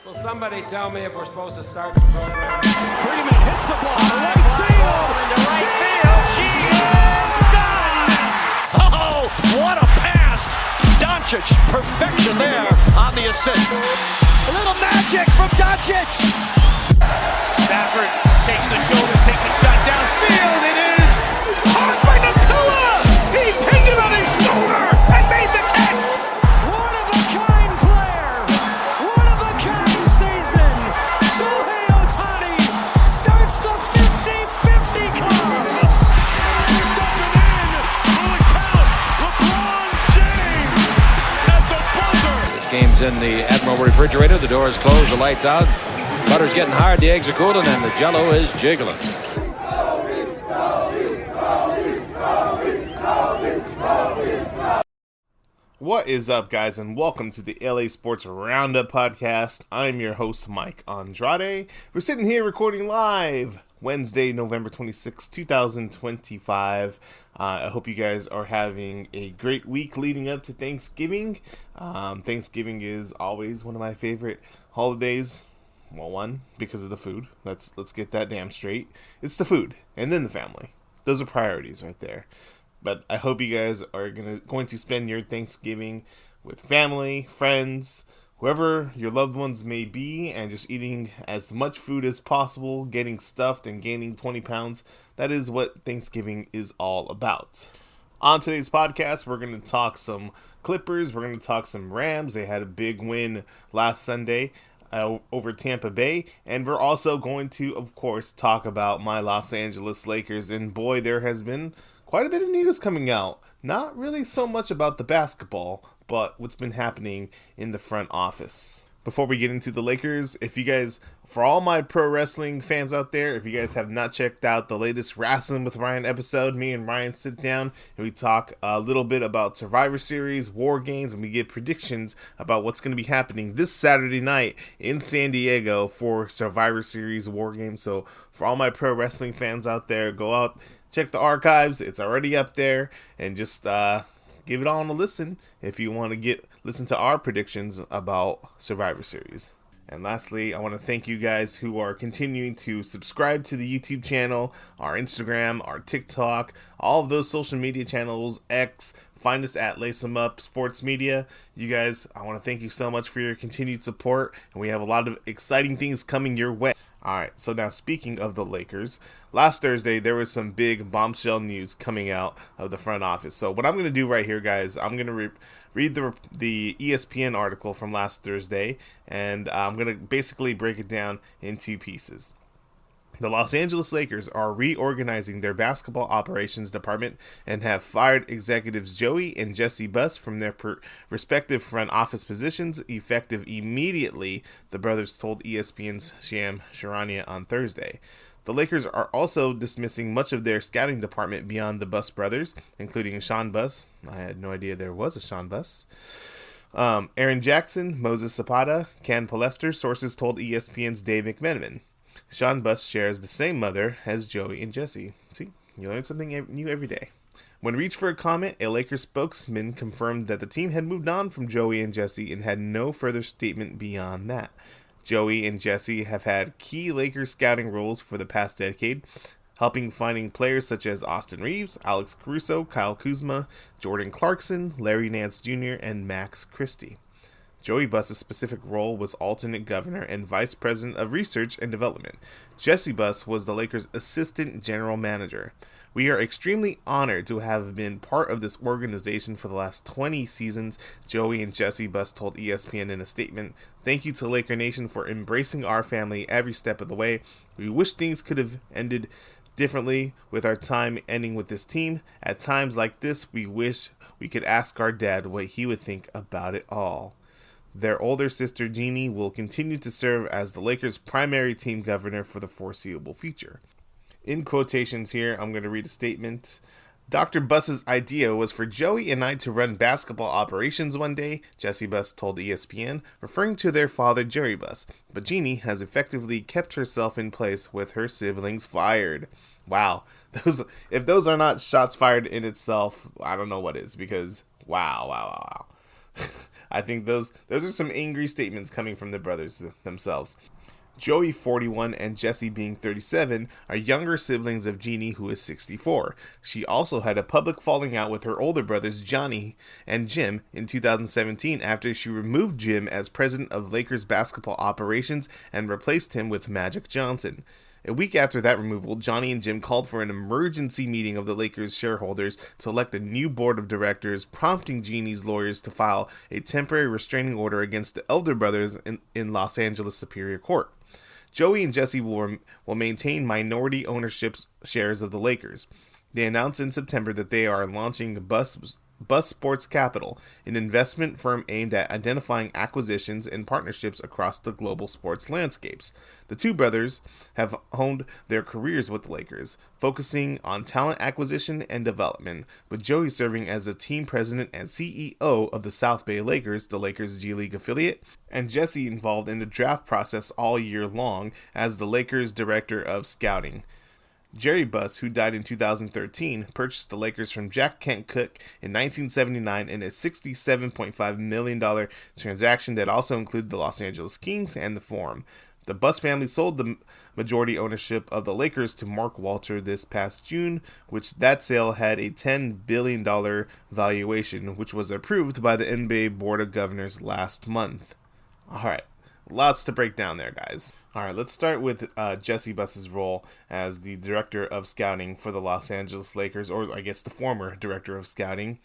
Will somebody tell me if we're supposed to start the program? Freeman hits the ball. Right field. Into right field. She is done. Oh, what a pass. Doncic, perfection there on the assist. A little magic from Doncic. Stafford takes the shoulder, takes a shot downfield. It is caught by Nakua. He picked him on his shoulder and made the catch. One of a kind player. One of a kind season. Shohei Ohtani starts the 50-50 club. Dumping in on the count. LeBron James at the buzzer. This game's in the Admiral refrigerator. The door is closed, the lights out. Butter's getting hard, the eggs are cooling, and the jello is jiggling. What is up, guys, and welcome to the LA Sports Roundup podcast. I'm your host, Mike Andrade. We're sitting here recording live Wednesday, November 26, 2025. I hope you guys are having a great week leading up to Thanksgiving. Thanksgiving is always one of my favorite holidays. Well, one, because of the food. Let's get that damn straight. It's the food, and then the family. Those are priorities right there. But I hope you guys are going to spend your Thanksgiving with family, friends, whoever your loved ones may be, and just eating as much food as possible, getting stuffed and gaining 20 pounds. That is what Thanksgiving is all about. On today's podcast, we're going to talk some Clippers. We're going to talk some Rams. They had a big win last Sunday over Tampa Bay, and we're also going to, of course, talk about my Los Angeles Lakers, and boy, there has been quite a bit of news coming out. Not really so much about the basketball, but what's been happening in the front office. Before we get into the Lakers, if you guys, for all my pro wrestling fans out there, if you guys have not checked out the latest Wrestling with Ryan episode, me and Ryan sit down and we talk a little bit about Survivor Series, War Games, and we give predictions about what's going to be happening this Saturday night in San Diego for Survivor Series, War Games. So for all my pro wrestling fans out there, go out, check the archives. It's already up there, and just give it all a listen if you want to listen to our predictions about Survivor Series. And lastly, I want to thank you guys who are continuing to subscribe to the YouTube channel, our Instagram, our TikTok, all of those social media channels, X. Find us at Lace 'em Up Sports Media. You guys, I want to thank you so much for your continued support, and we have a lot of exciting things coming your way. Alright, so now speaking of the Lakers, last Thursday there was some big bombshell news coming out of the front office. So what I'm going to do right here, guys, I'm going to read the ESPN article from last Thursday, and I'm going to basically break it down in two pieces. The Los Angeles Lakers are reorganizing their basketball operations department and have fired executives Joey and Jesse Buss from their respective front office positions effective immediately, the brothers told ESPN's Sham Charania on Thursday. The Lakers are also dismissing much of their scouting department beyond the Buss brothers, including Sean Buss. I had no idea there was a Sean Buss. Aaron Jackson, Moses Zapata, Ken Palester, sources told ESPN's Dave McMenamin. Sean Buss shares the same mother as Joey and Jesse. See, you learn something new every day. When reached for a comment, a Lakers spokesman confirmed that the team had moved on from Joey and Jesse and had no further statement beyond that. Joey and Jesse have had key Lakers scouting roles for the past decade, helping finding players such as Austin Reeves, Alex Caruso, Kyle Kuzma, Jordan Clarkson, Larry Nance Jr., and Max Christie. Joey Buss's specific role was alternate governor and vice president of research and development. Jesse Buss was the Lakers' assistant general manager. We are extremely honored to have been part of this organization for the last 20 seasons, Joey and Jesse Buss told ESPN in a statement. Thank you to Laker Nation for embracing our family every step of the way. We wish things could have ended differently with our time ending with this team. At times like this, we wish we could ask our dad what he would think about it all. Their older sister, Jeannie, will continue to serve as the Lakers' primary team governor for the foreseeable future. In quotations here, I'm going to read a statement. Dr. Buss's idea was for Joey and I to run basketball operations one day, Jesse Buss told ESPN, referring to their father, Jerry Buss. But Jeannie has effectively kept herself in place with her siblings fired. Wow. If those are not shots fired in itself, I don't know what is, because wow. I think those are some angry statements coming from the brothers themselves. Joey, 41, and Jesse, being 37, are younger siblings of Jeannie, who is 64. She also had a public falling out with her older brothers, Johnny and Jim, in 2017 after she removed Jim as president of Lakers basketball operations and replaced him with Magic Johnson. A week after that removal, Johnny and Jim called for an emergency meeting of the Lakers shareholders to elect a new board of directors, prompting Jeannie's lawyers to file a temporary restraining order against the elder brothers in Los Angeles Superior Court. Joey and Jesse will maintain minority ownership shares of the Lakers. They announced in September that they are launching BUSS Sports Capital, an investment firm aimed at identifying acquisitions and partnerships across the global sports landscapes. The two brothers have honed their careers with the Lakers, focusing on talent acquisition and development, with Joey serving as the team president and CEO of the South Bay Lakers, the Lakers G League affiliate, and Jesse involved in the draft process all year long as the Lakers director of scouting. Jerry Buss, who died in 2013, purchased the Lakers from Jack Kent Cooke in 1979 in a $67.5 million transaction that also included the Los Angeles Kings and the Forum. The Buss family sold the majority ownership of the Lakers to Mark Walter this past June, which that sale had a $10 billion valuation, which was approved by the NBA Board of Governors last month. All right. Lots to break down there, guys. All right, let's start with Jesse Buss's role as the director of scouting for the Los Angeles Lakers, or I guess the former director of scouting.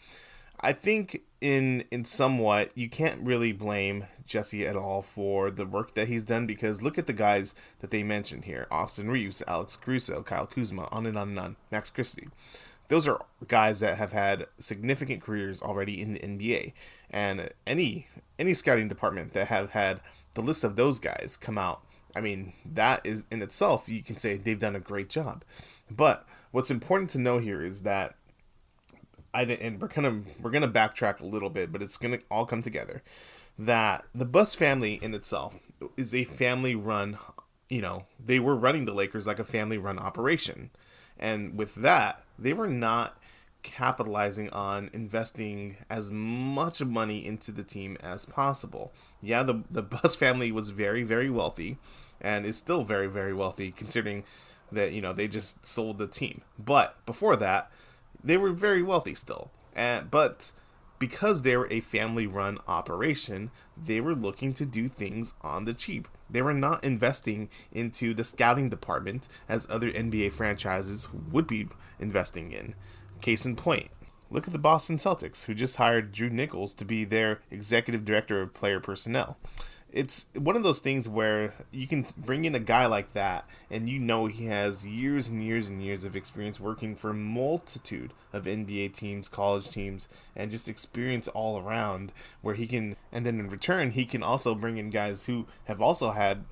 I think in somewhat, you can't really blame Jesse at all for the work that he's done, because look at the guys that they mentioned here. Austin Reeves, Alex Caruso, Kyle Kuzma, on and on and on, Max Christie. Those are guys that have had significant careers already in the NBA. And any scouting department that have had the list of those guys come out, I mean, that is in itself, you can say they've done a great job. But what's important to know here is that, and we're gonna backtrack a little bit, but it's gonna all come together, that the Buss family in itself is a family-run, they were running the Lakers like a family-run operation. And with that, they were not capitalizing on investing as much money into the team as possible. Yeah, the Buss family was very, very wealthy and is still very, very wealthy, considering that, they just sold the team. But before that, they were very wealthy still. But because they were a family-run operation, they were looking to do things on the cheap. They were not investing into the scouting department as other NBA franchises would be investing in. Case in point, look at the Boston Celtics, who just hired Drew Nichols to be their executive director of player personnel. It's one of those things where you can bring in a guy like that, and he has years and years and years of experience working for a multitude of NBA teams, college teams, and just experience all around, where he can, and then in return, he can also bring in guys who have also had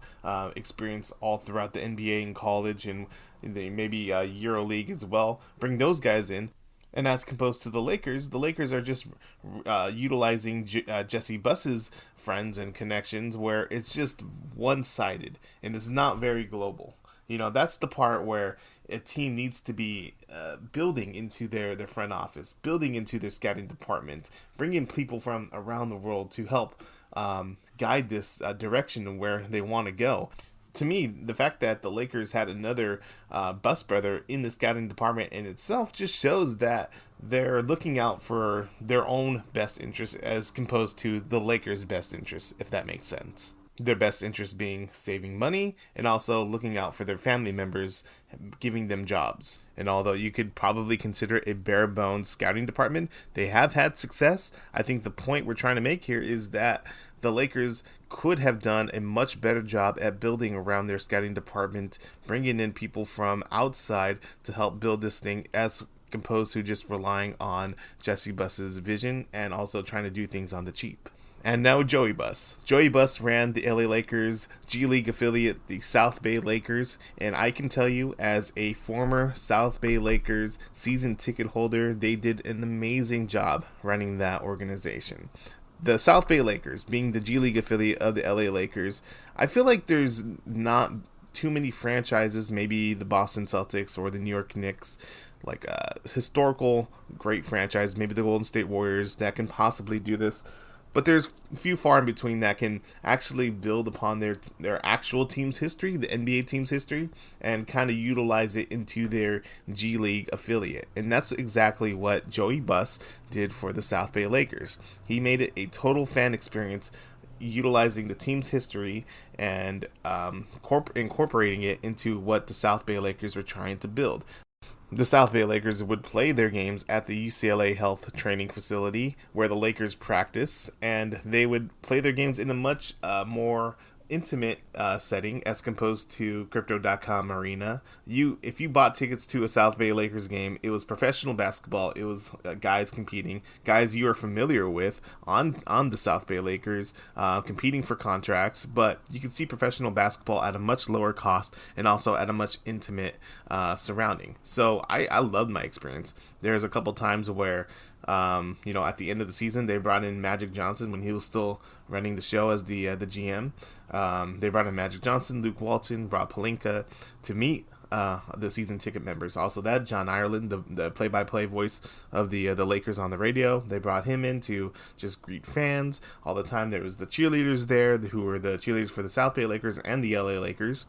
experience all throughout the NBA and college, and maybe EuroLeague as well. Bring those guys in. And as composed to the Lakers are just utilizing Jesse Buss's friends and connections, where it's just one-sided and it's not very global. That's the part where a team needs to be building into their front office, building into their scouting department, bringing people from around the world to help guide this direction where they want to go. To me, the fact that the Lakers had another Buss brother in the scouting department in itself just shows that they're looking out for their own best interests as opposed to the Lakers' best interests, if that makes sense. Their best interest being saving money and also looking out for their family members, giving them jobs. And although you could probably consider it a bare bones scouting department, they have had success. I think the point we're trying to make here is that the Lakers could have done a much better job at building around their scouting department, bringing in people from outside to help build this thing, as opposed to just relying on Jesse Buss's vision and also trying to do things on the cheap. And now Joey Buss. Joey Buss ran the LA Lakers G League affiliate, the South Bay Lakers, and I can tell you, as a former South Bay Lakers season ticket holder, they did an amazing job running that organization. The South Bay Lakers, being the G League affiliate of the LA Lakers, I feel like there's not too many franchises, maybe the Boston Celtics or the New York Knicks, like a historical great franchise, maybe the Golden State Warriors, that can possibly do this. But there's few far in between that can actually build upon their actual team's history, the NBA team's history, and kind of utilize it into their G League affiliate. And that's exactly what Joey BUSS did for the South Bay Lakers. He made it a total fan experience, utilizing the team's history and incorporating it into what the South Bay Lakers were trying to build. The South Bay Lakers would play their games at the UCLA Health Training Facility where the Lakers practice, and they would play their games in a much more intimate setting as composed to Crypto.com Arena. If you bought tickets to a South Bay Lakers game, it was professional basketball. It was guys competing, guys you are familiar with on the South Bay Lakers, competing for contracts, but you could see professional basketball at a much lower cost and also at a much intimate surrounding. So I loved my experience. There's a couple times where at the end of the season, they brought in Magic Johnson when he was still running the show as the GM. They brought in Magic Johnson, Luke Walton, Rob Pelinka to meet the season ticket members. Also, that John Ireland, the play-by-play voice of the Lakers on the radio, they brought him in to just greet fans all the time. There was the cheerleaders there who were the cheerleaders for the South Bay Lakers and the LA Lakers.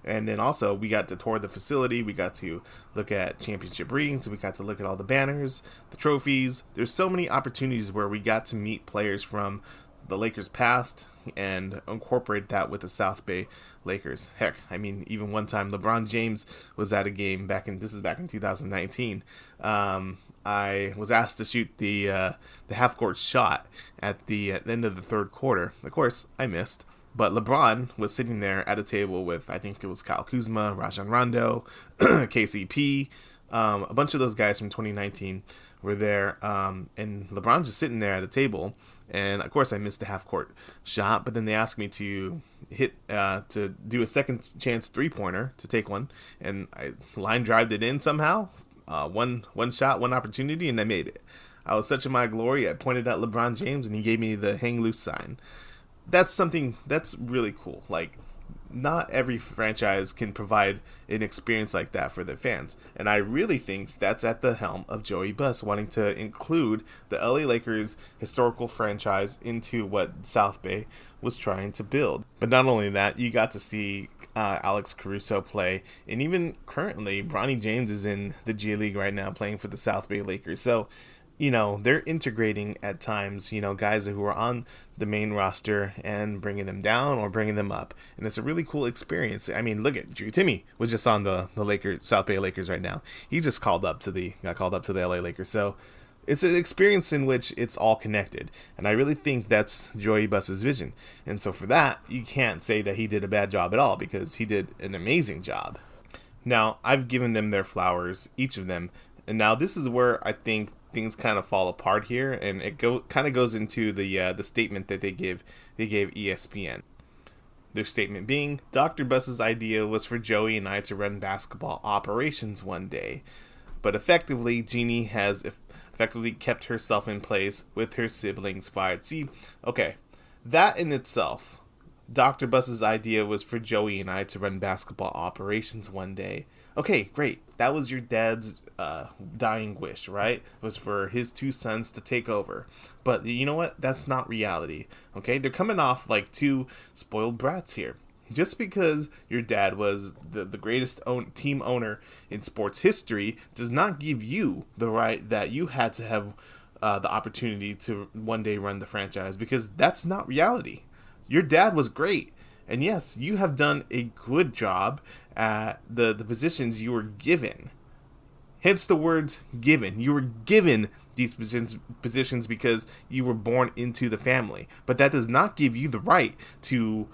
And then also, we got to tour the facility. We got to look at championship rings. We got to look at all the banners, the trophies. There's so many opportunities where we got to meet players from the Lakers past and incorporate that with the South Bay Lakers. Heck, I mean, even one time LeBron James was at a game back in 2019. I was asked to shoot the half-court shot at the end of the third quarter. Of course, I missed. But LeBron was sitting there at a table with, I think it was Kyle Kuzma, Rajon Rondo, KCP, a bunch of those guys from 2019 were there. And LeBron just sitting there at a table. And of course I missed the half court shot, but then they asked me to to do a second chance 3-pointer, to take one. And I line drived it in somehow. One shot, one opportunity, and I made it. I was such in my glory. I pointed at LeBron James and he gave me the hang loose sign. That's something that's really cool. Like, not every franchise can provide an experience like that for their fans. And I really think that's at the helm of Joey BUSS wanting to include the LA Lakers historical franchise into what South Bay was trying to build. But not only that, you got to see Alex Caruso play. And even currently, Bronny James is in the G League right now playing for the South Bay Lakers. So, they're integrating at times, guys who are on the main roster and bringing them down or bringing them up. And it's a really cool experience. I mean, look at Drew Timmy was just on the Lakers, South Bay Lakers right now. He just got called up to the LA Lakers. So it's an experience in which it's all connected. And I really think that's Joey BUSS's vision. And so for that, you can't say that he did a bad job at all, because he did an amazing job. Now, I've given them their flowers, each of them. And now this is where I think things kind of fall apart here, and it kind of goes into the statement that they gave ESPN. Their statement being, Dr. BUSS's idea was for Joey and I to run basketball operations one day, but effectively, Jeannie has effectively kept herself in place with her siblings fired. See, okay, that in itself, Dr. BUSS's idea was for Joey and I to run basketball operations one day. Okay, great. That was your dad's dying wish, right? It was for his 2 sons to take over. But you know what? That's not reality. Okay? They're coming off like 2 spoiled brats here. Just because your dad was the greatest team owner in sports history does not give you the right that you had to have the opportunity to one day run the franchise, because that's not reality. Your dad was great. And yes, you have done a good job at the positions you were given. Hence the words given. You were given these positions because you were born into the family. But that does not give you the right to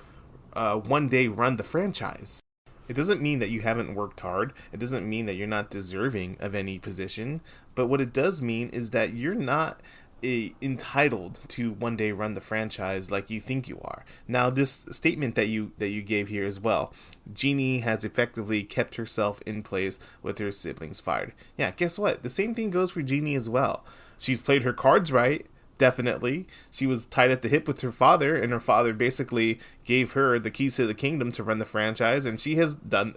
one day run the franchise. It doesn't mean that you haven't worked hard. It doesn't mean that you're not deserving of any position. But what it does mean is that you're not entitled to one day run the franchise like you think you are. Now, this statement that you gave here as well, Jeannie has effectively kept herself in place with her siblings fired. Yeah, guess what? The same thing goes for Jeannie as well. She's played her cards right, definitely. She was tied at the hip with her father, and her father basically gave her the keys to the kingdom to run the franchise, and she has done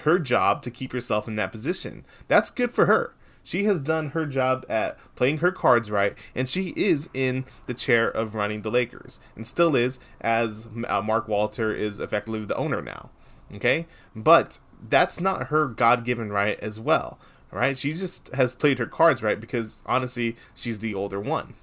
her job to keep herself in that position. That's good for her. She has done her job at playing her cards right, and she is in the chair of running the Lakers, and still is, as Mark Walter is effectively the owner now. Okay? But that's not her God-given right as well. Right? She just has played her cards right because, honestly, she's the older one.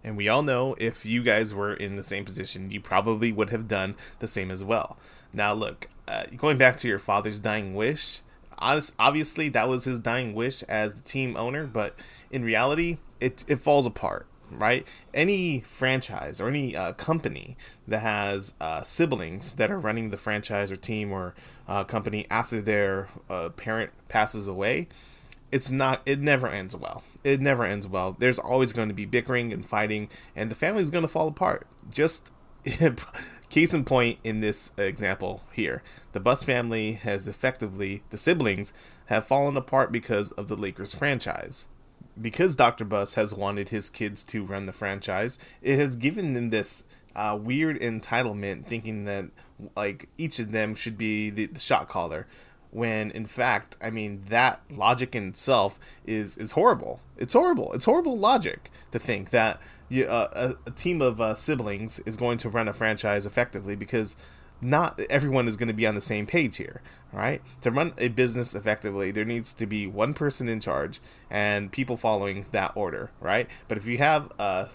And we all know if you guys were in the same position, you probably would have done the same as well. Now, look, going back to your father's dying wish, obviously that was his dying wish as the team owner, but in reality, it falls apart, right? Any franchise or any company that has siblings that are running the franchise or team or company after their parent passes away, it never ends well. It never ends well. There's always going to be bickering and fighting, and the family's going to fall apart. Just case in point in this example here. The BUSS family has effectively, the siblings have fallen apart because of the Lakers franchise. Because Dr. BUSS has wanted his kids to run the franchise, it has given them this weird entitlement, thinking that like each of them should be the shot caller. When in fact, I mean, that logic in itself is horrible. It's horrible. It's horrible logic to think that a team of siblings is going to run a franchise effectively, because not everyone is going to be on the same page here, right? To run a business effectively, there needs to be one person in charge and people following that order, right? But if you have a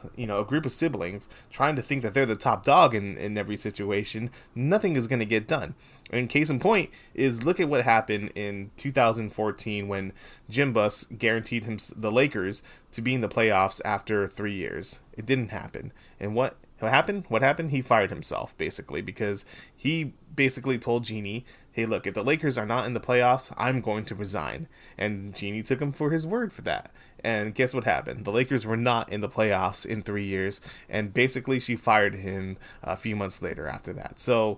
group of siblings trying to think that they're the top dog in every situation, nothing is going to get done. And case in point is, look at what happened in 2014 when Jim Buss guaranteed the Lakers to be in the playoffs after 3 years. It didn't happen. And what happened? What happened? He fired himself, basically, because he basically told Jeannie, hey, look, if the Lakers are not in the playoffs, I'm going to resign. And Jeannie took him for his word for that. And guess what happened? The Lakers were not in the playoffs in 3 years, and basically she fired him a few months later after that. So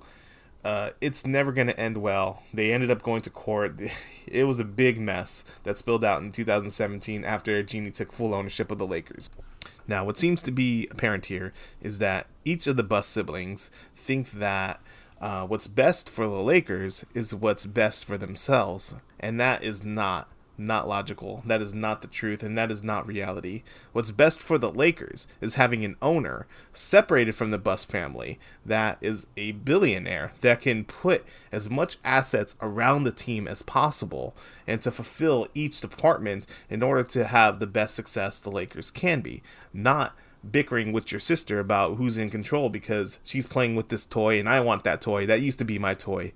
it's never going to end well. They ended up going to court. It was a big mess that spilled out in 2017 after Jeannie took full ownership of the Lakers. Now, what seems to be apparent here is that each of the BUSS siblings think that what's best for the Lakers is what's best for themselves, and that is not logical. That is not the truth, and that is not reality. What's best for the Lakers is having an owner separated from the BUSS family that is a billionaire that can put as much assets around the team as possible and to fulfill each department in order to have the best success the Lakers can be. Not bickering with your sister about who's in control because she's playing with this toy and I want that toy. That used to be my toy.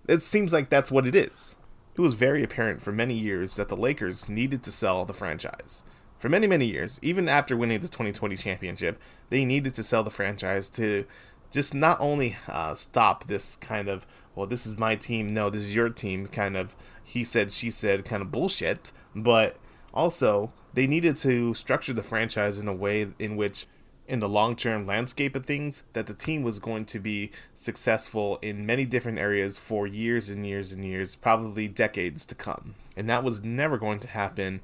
It seems like that's what it is. It was very apparent for many years that the Lakers needed to sell the franchise. For many, many years, even after winning the 2020 championship, they needed to sell the franchise to just not only stop this kind of, well, this is my team, no, this is your team, kind of he said, she said kind of bullshit, but also they needed to structure the franchise in a way in which, in the long-term landscape of things, that the team was going to be successful in many different areas for years and years and years, probably decades to come. And that was never going to happen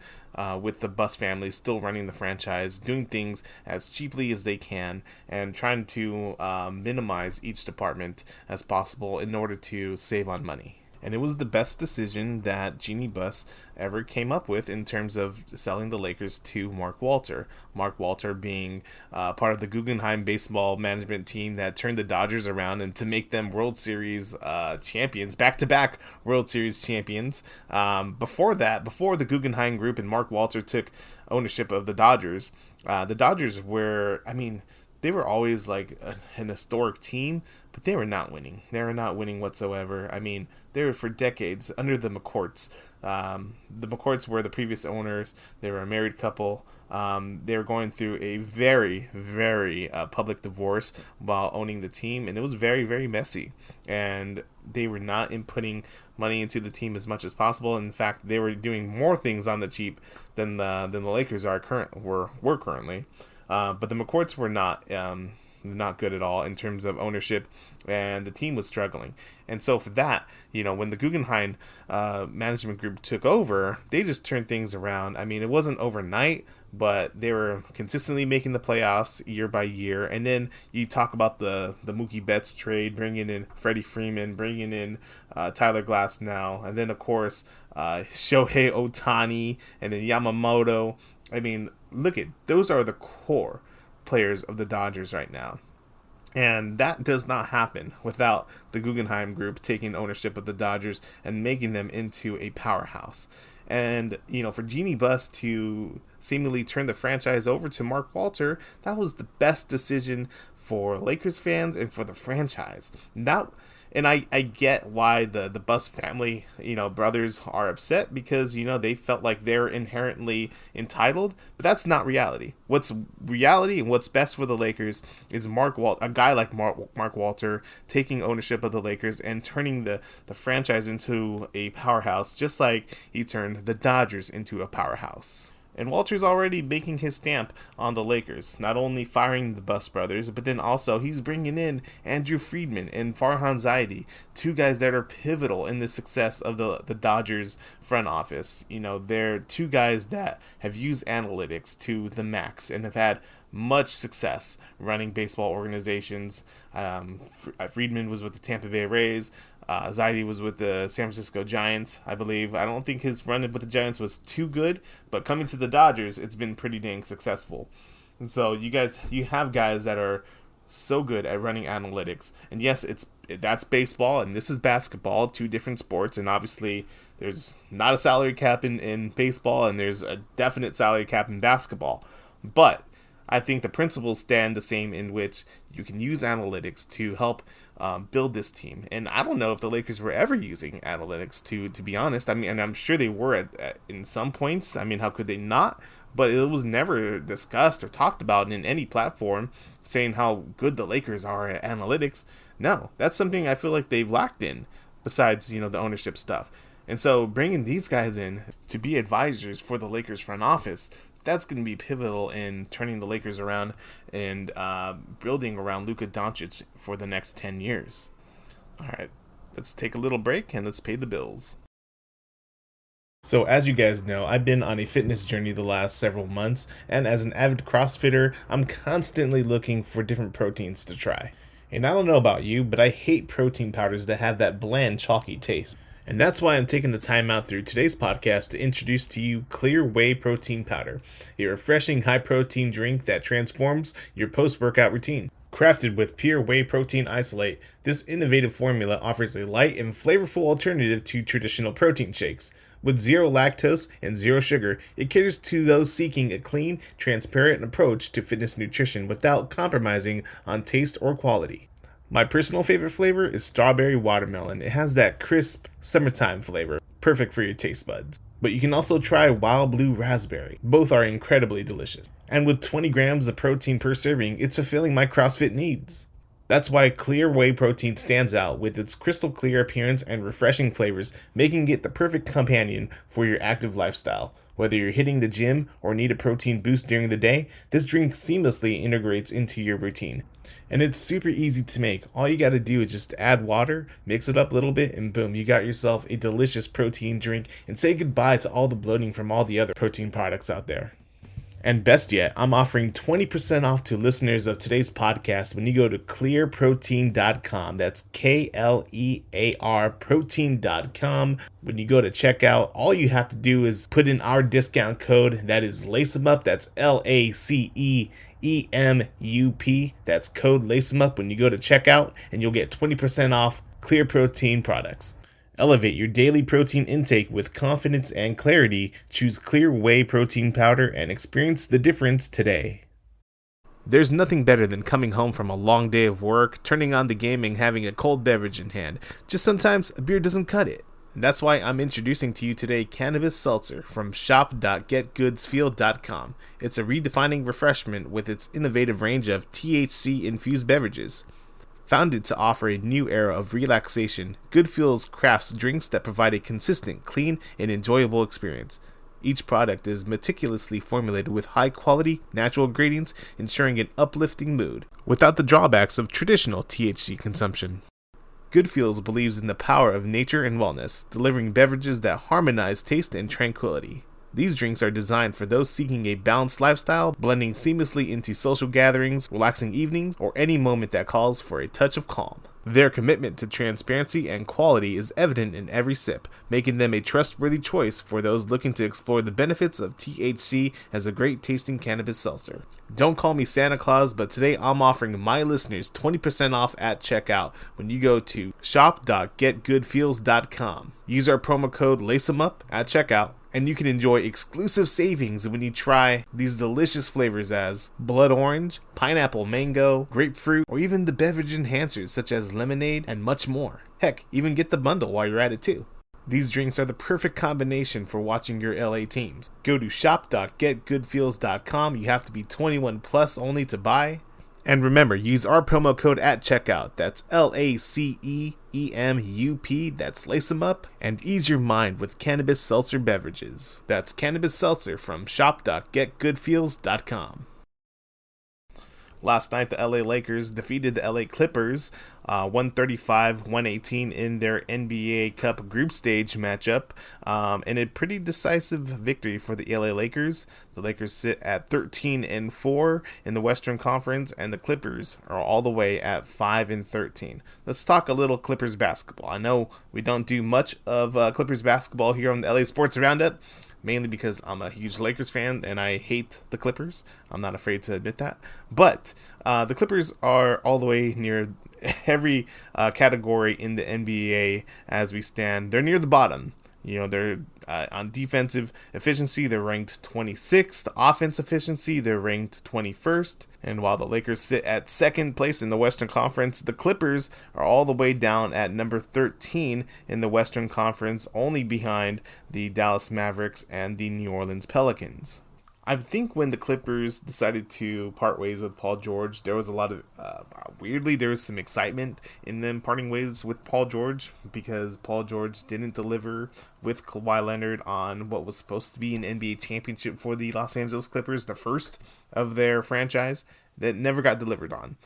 with the BUSS family still running the franchise, doing things as cheaply as they can, and trying to minimize each department as possible in order to save on money. And it was the best decision that Jeannie Buss ever came up with in terms of selling the Lakers to Mark Walter. Mark Walter being part of the Guggenheim baseball management team that turned the Dodgers around and to make them World Series champions, back-to-back World Series champions. Before the Guggenheim group and Mark Walter took ownership of the Dodgers were, they were always like an historic team, but they were not winning. They were not winning whatsoever. They were for decades under the McCourts. The McCourts were the previous owners. They were a married couple. They were going through a very, very public divorce while owning the team, and it was very, very messy. And they were not inputting money into the team as much as possible. In fact, they were doing more things on the cheap than the Lakers were currently. But the McCourts were not good at all in terms of ownership, and the team was struggling. And so for that, when the Guggenheim management group took over, they just turned things around. It wasn't overnight, but they were consistently making the playoffs year by year. And then you talk about the Mookie Betts trade, bringing in Freddie Freeman, bringing in Tyler Glass now, and then of course Shohei Ohtani, and then Yamamoto. I mean, look at those are the core players of the Dodgers right now. And that does not happen without the Guggenheim Group taking ownership of the Dodgers and making them into a powerhouse. And, for Jeannie Buss to seemingly turn the franchise over to Mark Walter, that was the best decision for Lakers fans and for the franchise. And I get why the Buss family, brothers are upset, because, they felt like they're inherently entitled, but that's not reality. What's reality and what's best for the Lakers is a guy like Mark Walter taking ownership of the Lakers and turning the franchise into a powerhouse, just like he turned the Dodgers into a powerhouse. And Walter's already making his stamp on the Lakers, not only firing the Buss brothers, but then also he's bringing in Andrew Friedman and Farhan Zaidi, two guys that are pivotal in the success of the Dodgers front office. They're two guys that have used analytics to the max and have had much success running baseball organizations. Friedman was with the Tampa Bay Rays. Zaidi was with the San Francisco Giants, I believe. I don't think his run with the Giants was too good, but coming to the Dodgers, it's been pretty dang successful. And so you have guys that are so good at running analytics. And yes, that's baseball and this is basketball, two different sports. And obviously, there's not a salary cap in baseball, and there's a definite salary cap in basketball. But I think the principles stand the same, in which you can use analytics to help build this team. And I don't know if the Lakers were ever using analytics, to be honest. I mean, and I'm sure they were in some points. I mean, how could they not? But it was never discussed or talked about in any platform, saying how good the Lakers are at analytics. No, that's something I feel like they've lacked in, besides, the ownership stuff. And so bringing these guys in to be advisors for the Lakers front office, that's going to be pivotal in turning the Lakers around and building around Luka Doncic for the next 10 years. All right, let's take a little break and let's pay the bills. So as you guys know, I've been on a fitness journey the last several months, and as an avid CrossFitter, I'm constantly looking for different proteins to try. And I don't know about you, but I hate protein powders that have that bland, chalky taste. And that's why I'm taking the time out through today's podcast to introduce to you Clear Whey Protein Powder, a refreshing high-protein drink that transforms your post-workout routine. Crafted with pure whey protein isolate, this innovative formula offers a light and flavorful alternative to traditional protein shakes. With zero lactose and zero sugar, it caters to those seeking a clean, transparent approach to fitness nutrition without compromising on taste or quality. My personal favorite flavor is strawberry watermelon. It has that crisp summertime flavor, perfect for your taste buds. But you can also try wild blue raspberry. Both are incredibly delicious. And with 20 grams of protein per serving, it's fulfilling my CrossFit needs. That's why Clear Whey Protein stands out with its crystal clear appearance and refreshing flavors, making it the perfect companion for your active lifestyle. Whether you're hitting the gym or need a protein boost during the day, this drink seamlessly integrates into your routine. And it's super easy to make. All you gotta do is just add water, mix it up a little bit, and boom, you got yourself a delicious protein drink, and say goodbye to all the bloating from all the other protein products out there. And best yet, I'm offering 20% off to listeners of today's podcast when you go to clearprotein.com. That's KLEAR protein.com. When you go to checkout, all you have to do is put in our discount code. That is LACEEMUP. That's LACEEMUP. That's code LACEEMUP when you go to checkout, and you'll get 20% off Clear Protein products. Elevate your daily protein intake with confidence and clarity. Choose Clear Whey Protein Powder and experience the difference today. There's nothing better than coming home from a long day of work, turning on the game, and having a cold beverage in hand. Just sometimes a beer doesn't cut it. And that's why I'm introducing to you today Cannabis Seltzer from shop.getgoodsfeel.com. It's a redefining refreshment with its innovative range of THC-infused beverages. Founded to offer a new era of relaxation, Good Feels crafts drinks that provide a consistent, clean, and enjoyable experience. Each product is meticulously formulated with high-quality, natural ingredients, ensuring an uplifting mood, without the drawbacks of traditional THC consumption. Good Feels believes in the power of nature and wellness, delivering beverages that harmonize taste and tranquility. These drinks are designed for those seeking a balanced lifestyle, blending seamlessly into social gatherings, relaxing evenings, or any moment that calls for a touch of calm. Their commitment to transparency and quality is evident in every sip, making them a trustworthy choice for those looking to explore the benefits of THC as a great tasting cannabis seltzer. Don't call me Santa Claus, but today I'm offering my listeners 20% off at checkout when you go to shop.getgoodfeels.com. Use our promo code LACEEMUP at checkout, and you can enjoy exclusive savings when you try these delicious flavors as blood orange, pineapple mango, grapefruit, or even the beverage enhancers such as lemonade and much more. Heck, even get the bundle while you're at it too. These drinks are the perfect combination for watching your LA teams. Go to shop.getgoodfeels.com. You have to be 21 plus only to buy. And remember, use our promo code at checkout. That's LACEEMUP. That's Lace 'em Up. And ease your mind with cannabis seltzer beverages. That's cannabis seltzer from shop.getgoodfeels.com. Last night, the LA Lakers defeated the LA Clippers 135-118 in their NBA Cup group stage matchup, and a pretty decisive victory for the LA Lakers. The Lakers sit at 13-4 in the Western Conference, and the Clippers are all the way at 5-13. Let's talk a little Clippers basketball. I know we don't do much of Clippers basketball here on the LA Sports Roundup, mainly because I'm a huge Lakers fan and I hate the Clippers. I'm not afraid to admit that. But the Clippers are all the way near every category in the NBA as we stand. They're near the bottom. You know, they're on defensive efficiency, they're ranked 26th. Offense efficiency, they're ranked 21st. And while the Lakers sit at second place in the Western Conference, the Clippers are all the way down at number 13 in the Western Conference, only behind the Dallas Mavericks and the New Orleans Pelicans. I think when the Clippers decided to part ways with Paul George, there was a lot of, weirdly, there was some excitement in them parting ways with Paul George because Paul George didn't deliver with Kawhi Leonard on what was supposed to be an NBA championship for the Los Angeles Clippers, the first of their franchise that never got delivered on.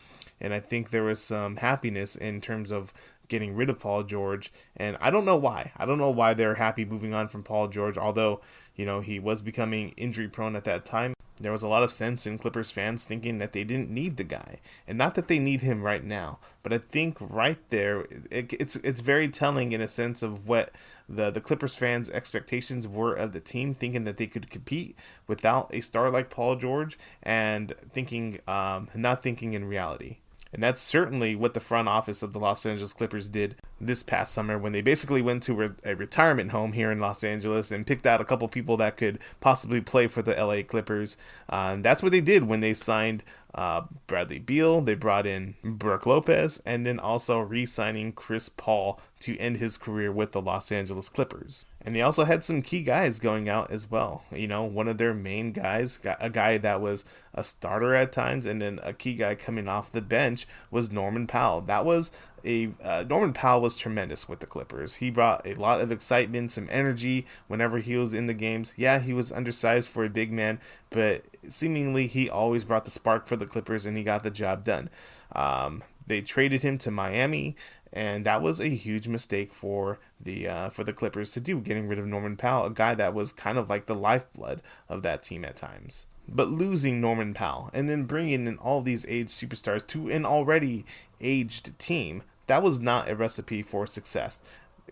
And I think there was some happiness in terms of getting rid of Paul George, and I don't know why. I don't know why they're happy moving on from Paul George, although, you know, he was becoming injury prone at that time. There was a lot of sense in Clippers fans thinking that they didn't need the guy, and not that they need him right now, but I think right there, it's very telling in a sense of what the Clippers fans' expectations were of the team, thinking that they could compete without a star like Paul George, and thinking, not thinking in reality. And that's certainly what the front office of the Los Angeles Clippers did this past summer when they basically went to a retirement home here in Los Angeles and picked out a couple people that could possibly play for the LA Clippers. And that's what they did when they signed Bradley Beal. They brought in Brook Lopez, and then also re-signing Chris Paul to end his career with the Los Angeles Clippers. And they also had some key guys going out as well. You know, one of their main guys, a guy that was a starter at times, and then a key guy coming off the bench was Norman Powell. Norman Powell was tremendous with the Clippers. He brought a lot of excitement, some energy whenever he was in the games. Yeah, he was undersized for a big man, but seemingly he always brought the spark for the Clippers, and he got the job done. They traded him to Miami, and that was a huge mistake for the Clippers to do, getting rid of Norman Powell, a guy that was kind of like the lifeblood of that team at times. But losing Norman Powell and then bringing in all these aged superstars to an already aged team, that was not a recipe for success.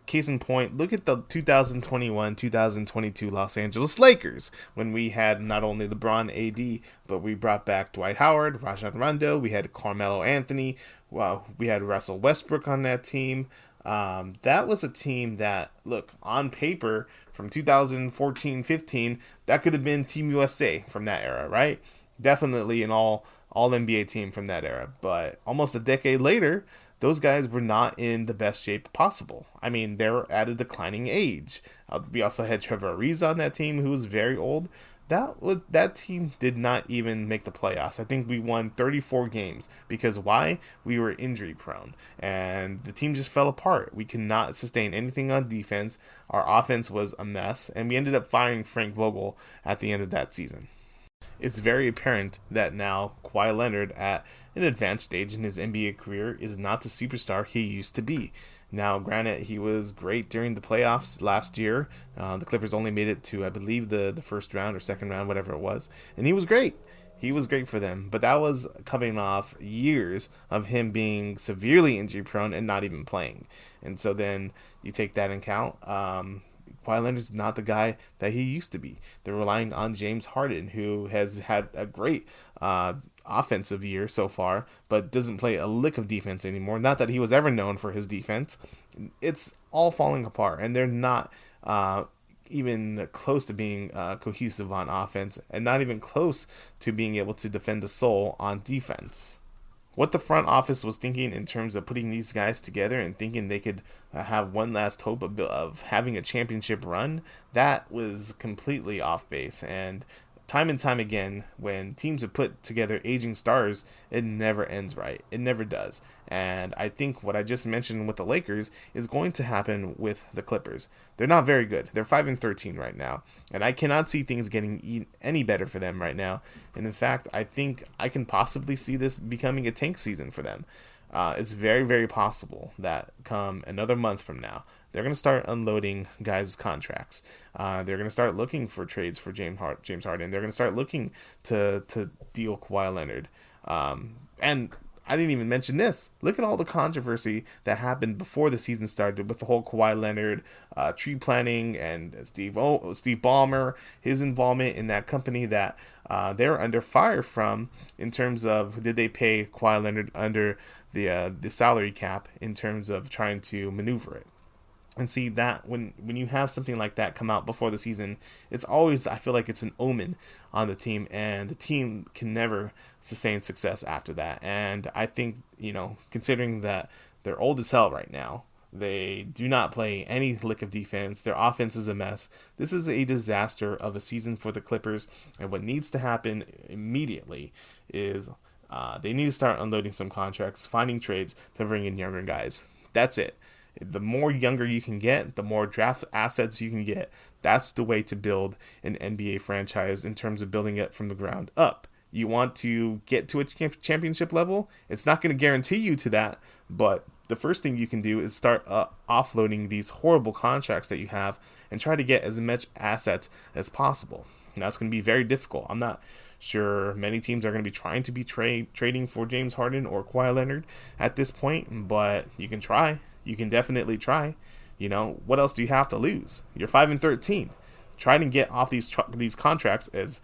Case in point, look at the 2021-2022 Los Angeles Lakers, when we had not only LeBron, AD, but we brought back Dwight Howard, Rajon Rondo, we had Carmelo Anthony, we had Russell Westbrook on that team. That was a team that, look, on paper, from 2014-15, that could have been Team USA from that era, right? Definitely an all NBA team from that era. But almost a decade later, those guys were not in the best shape possible. I mean, they were at a declining age. We also had Trevor Ariza on that team, who was very old. That team did not even make the playoffs. I think we won 34 games. Because why? We were injury prone. And the team just fell apart. We could not sustain anything on defense. Our offense was a mess. And we ended up firing Frank Vogel at the end of that season. It's very apparent that now Kawhi Leonard, at an advanced stage in his NBA career, is not the superstar he used to be. Now, granted, he was great during the playoffs last year. The Clippers only made it to, I believe, the first round or second round, whatever it was, and he was great. He was great for them, but that was coming off years of him being severely injury prone and not even playing. And so then you take that in count. Kawhi Leonard's not the guy that he used to be. They're relying on James Harden, who has had a great offensive year so far, but doesn't play a lick of defense anymore. Not that he was ever known for his defense. It's all falling apart, and they're not even close to being cohesive on offense, and not even close to being able to defend the soul on defense. What the front office was thinking in terms of putting these guys together and thinking they could have one last hope of having a championship run, that was completely off base. And time and time again, when teams have put together aging stars, it never ends right. It never does. And I think what I just mentioned with the Lakers is going to happen with the Clippers. They're not very good. They're 5-13 right now, and I cannot see things getting any better for them right now. And in fact, I think I can possibly see this becoming a tank season for them. It's very, very possible that come another month from now, they're going to start unloading guys' contracts. They're going to start looking for trades for James Harden. They're going to start looking to deal Kawhi Leonard. And I didn't even mention this. Look at all the controversy that happened before the season started with the whole Kawhi Leonard tree planting and Steve Ballmer, his involvement in that company that they're under fire from in terms of did they pay Kawhi Leonard under the salary cap in terms of trying to maneuver it. And see that when you have something like that come out before the season, it's always, I feel like it's an omen on the team, and the team can never sustain success after that. And I think, considering that they're old as hell right now, they do not play any lick of defense, their offense is a mess. This is a disaster of a season for the Clippers, and what needs to happen immediately is they need to start unloading some contracts, finding trades to bring in younger guys. That's it. The more younger you can get, the more draft assets you can get. That's the way to build an NBA franchise in terms of building it from the ground up. You want to get to a championship level? It's not going to guarantee you to that, but the first thing you can do is start offloading these horrible contracts that you have and try to get as much assets as possible. And that's going to be very difficult. I'm not sure many teams are going to be trying to be trading for James Harden or Kawhi Leonard at this point, but you can try. You can definitely try. What else do you have to lose? You're 5-13. Try to get off these contracts as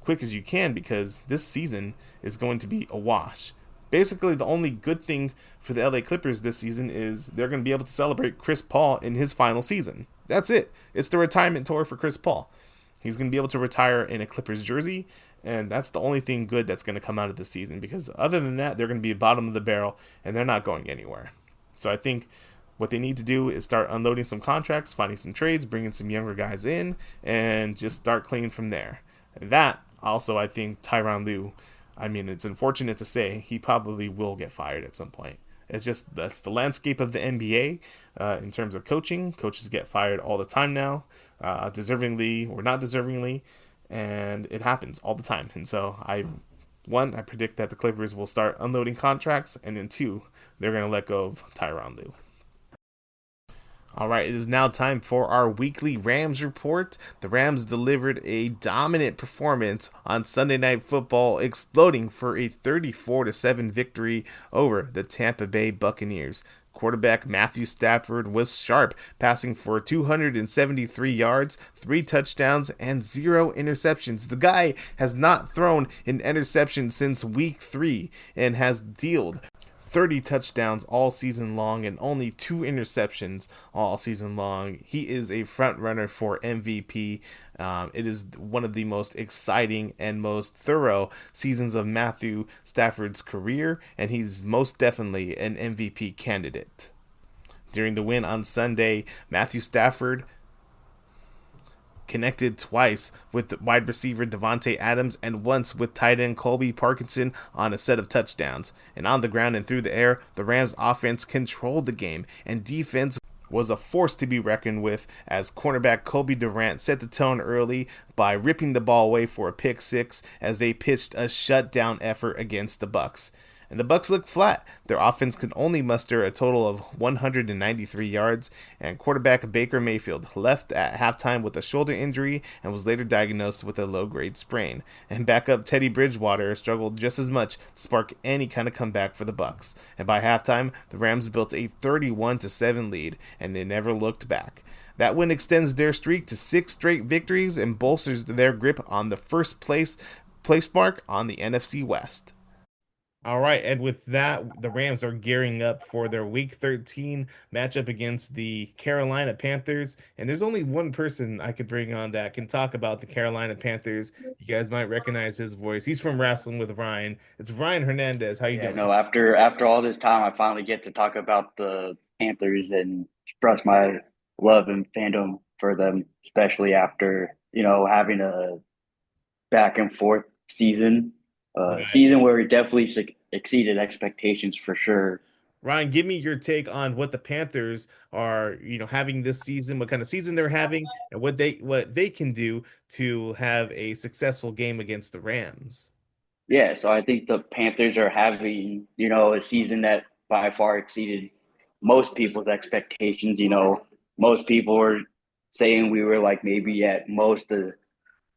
quick as you can, because this season is going to be a wash. Basically, the only good thing for the LA Clippers this season is they're going to be able to celebrate Chris Paul in his final season. That's it. It's the retirement tour for Chris Paul. He's going to be able to retire in a Clippers jersey, and that's the only thing good that's going to come out of the season, because other than that, they're going to be bottom of the barrel, and they're not going anywhere. So I think what they need to do is start unloading some contracts, finding some trades, bringing some younger guys in, and just start cleaning from there. That also, I think Tyronn Lue, it's unfortunate to say, he probably will get fired at some point. That's the landscape of the NBA in terms of coaching. Coaches get fired all the time now, deservingly or not deservingly, and it happens all the time. And so I predict that the Clippers will start unloading contracts, and then 2, they're going to let go of Tyronn Lue. All right, it is now time for our weekly Rams report. The Rams delivered a dominant performance on Sunday Night Football, exploding for a 34-7 victory over the Tampa Bay Buccaneers. Quarterback Matthew Stafford was sharp, passing for 273 yards, 3 touchdowns, and 0 interceptions. The guy has not thrown an interception since week 3 and has dealt 30 touchdowns all season long and only 2 interceptions all season long. He is a front runner for MVP. It is one of the most exciting and most thorough seasons of Matthew Stafford's career, and he's most definitely an MVP candidate. During the win on Sunday, Matthew Stafford connected twice with wide receiver Devontae Adams and once with tight end Colby Parkinson on a set of touchdowns. And on the ground and through the air, the Rams offense controlled the game, and defense was a force to be reckoned with as cornerback Kobe Durant set the tone early by ripping the ball away for a pick six as they pitched a shutdown effort against the Bucks. And the Bucks looked flat. Their offense could only muster a total of 193 yards, and quarterback Baker Mayfield left at halftime with a shoulder injury and was later diagnosed with a low-grade sprain. And backup Teddy Bridgewater struggled just as much to spark any kind of comeback for the Bucks. And by halftime, the Rams built a 31-7 lead, and they never looked back. That win extends their streak to 6 straight victories and bolsters their grip on the first place mark on the NFC West. All right, and with that, the Rams are gearing up for their Week 13 matchup against the Carolina Panthers. And there's only one person I could bring on that can talk about the Carolina Panthers. You guys might recognize his voice. He's from Wrestling with Ryan. It's Ryan Hernandez. How you doing? No, after all this time, I finally get to talk about the Panthers and express my love and fandom for them, especially after, having a back and forth season. Season where we definitely exceeded expectations for sure. Ryan, give me your take on what the Panthers are, having this season, what kind of season they're having, and what they can do to have a successful game against the Rams. Yeah, so I think the Panthers are having, a season that by far exceeded most people's expectations. Most people were saying we were like maybe at most a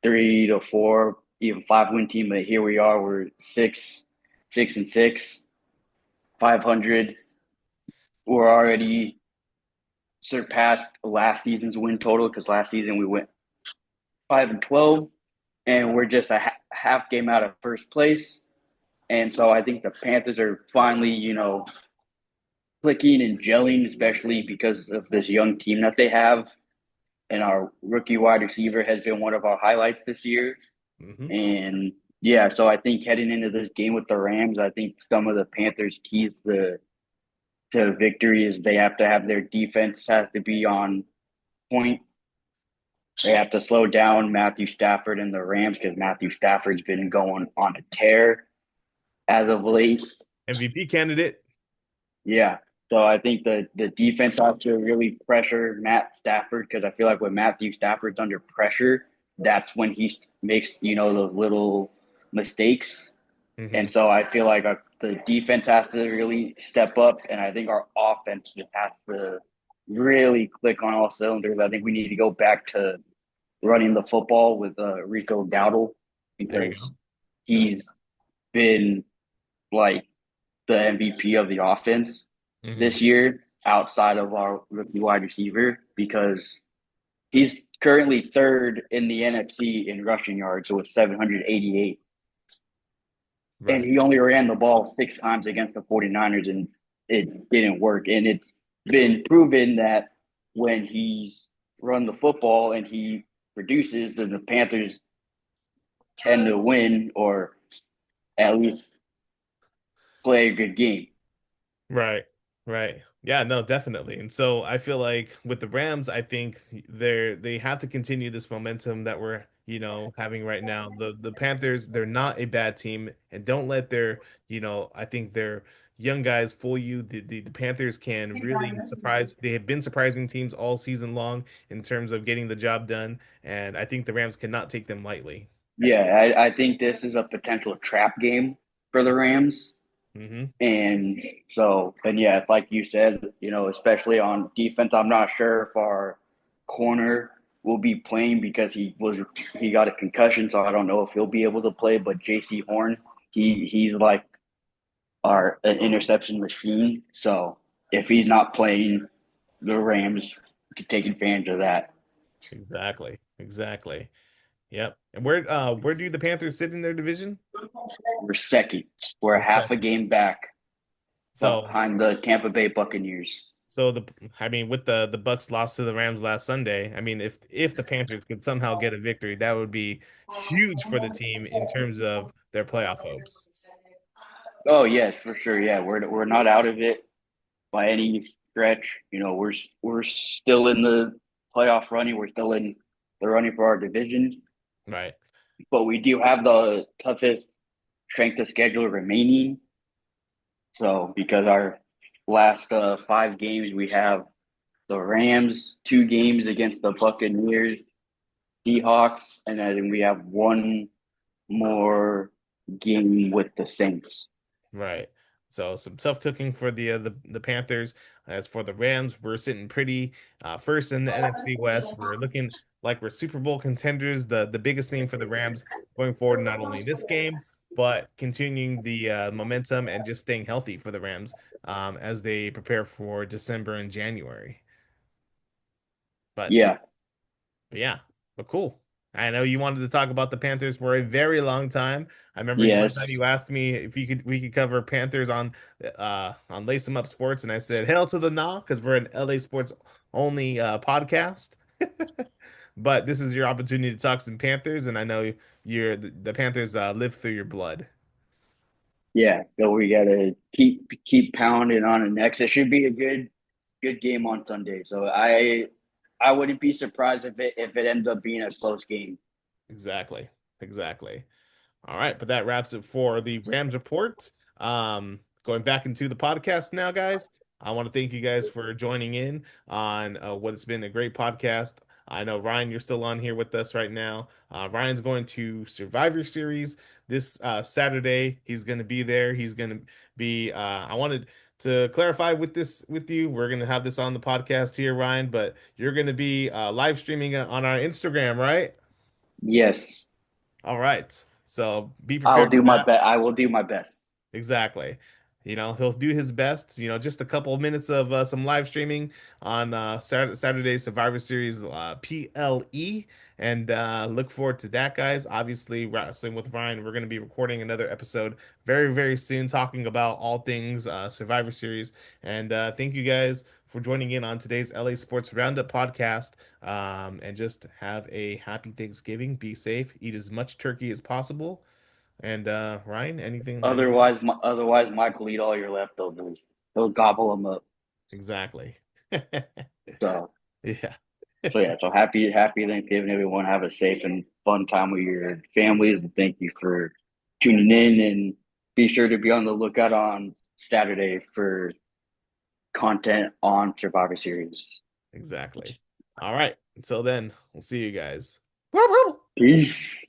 3 to 4, even 5-win team, but here we are. We're 6-6, 500. We're already surpassed last season's win total because last season we went 5-12, and we're just a half game out of first place. And so I think the Panthers are finally, clicking and gelling, especially because of this young team that they have. And our rookie wide receiver has been one of our highlights this year. Mm-hmm. And so I think heading into this game with the Rams, I think some of the Panthers' keys to victory is they have to have their defense has to be on point. They have to slow down Matthew Stafford and the Rams because Matthew Stafford's been going on a tear as of late. MVP candidate. Yeah. So I think the defense has to really pressure Matt Stafford because I feel like when Matthew Stafford's under pressure, that's when he makes, the little mistakes. Mm-hmm. And so I feel like the defense has to really step up, and I think our offense just has to really click on all cylinders. I think we need to go back to running the football with Rico Dowdle because he's been like the MVP of the offense this year outside of our rookie wide receiver because he's currently third in the NFC in rushing yards, so it's 788. Right. And he only ran the ball 6 times against the 49ers, and it didn't work. And it's been proven that when he's run the football and he produces, then the Panthers tend to win or at least play a good game. Right. Yeah, no, definitely. And so I feel like with the Rams, I think they have to continue this momentum that we're, having right now. The Panthers, they're not a bad team, and don't let their, I think their young guys fool you. The Panthers can really surprise. They have been surprising teams all season long in terms of getting the job done, and I think the Rams cannot take them lightly. Yeah, I think this is a potential trap game for the Rams. Mm-hmm. And so, like you said, especially on defense, I'm not sure if our corner will be playing because he got a concussion, so I don't know if he'll be able to play. But J.C. Horn, he's like our interception machine. So if he's not playing, the Rams could take advantage of that. Exactly. Yep. And where do the Panthers sit in their division? We're second. We're half a game back. Behind the Tampa Bay Buccaneers. So with the Bucks lost to the Rams last Sunday, if the Panthers could somehow get a victory, that would be huge for the team in terms of their playoff hopes. Oh yes, for sure. Yeah, we're not out of it by any stretch. We're still in the playoff running. We're still in the running for our division. Right. But we do have the toughest strength of schedule remaining. So because our last 5 games, we have the Rams, 2 games against the Buccaneers, Seahawks, and then we have one more game with the Saints. Right. So some tough cooking for the Panthers. As for the Rams, we're sitting pretty first in the NFC West. We're looking like we're Super Bowl contenders. The biggest thing for the Rams going forward, not only this game, but continuing the momentum and just staying healthy for the Rams as they prepare for December and January. But Yeah, But yeah, but cool. I know you wanted to talk about the Panthers for a very long time. I remember one time yes, you asked me if we could cover Panthers on Lace 'em Up Sports, and I said hell to the nah because we're an LA sports only podcast. But this is your opportunity to talk some Panthers, and I know the Panthers live through your blood. yeah. So we gotta keep pounding on it next. It should be a good game on Sunday. So I wouldn't be surprised if it ends up being a close game. Exactly, exactly. All right, but that wraps it for the Rams report. Going back into the podcast now, guys. I want to thank you guys for joining in on what has been a great podcast. I know Ryan, you're still on here with us right now. Ryan's going to Survivor Series this Saturday. He's going to be there. He's going to be. I wanted to clarify with you. We're going to have this on the podcast here, Ryan, but you're going to be live streaming on our Instagram, right? Yes, All right. So be I'll prepared do for my that. best. I will do my best. Exactly. He'll do his best. Just a couple of minutes of some live streaming on Saturday Survivor Series PLE, and look forward to that, guys. Obviously, Wrestling with Ryan, we're going to be recording another episode very, very soon, talking about all things Survivor Series. And thank you guys for joining in on today's LA Sports Roundup podcast. And just have a happy Thanksgiving. Be safe. Eat as much turkey as possible. And Ryan, anything? Otherwise, Mike will eat all your leftovers. He'll gobble them up. Exactly. So, Yeah, so yeah. So happy Thanksgiving, everyone. Have a safe and fun time with your families, and thank you for tuning in. And be sure to be on the lookout on Saturday for content on Survivor Series. exactly. All right. Until then, we'll see you guys. Peace.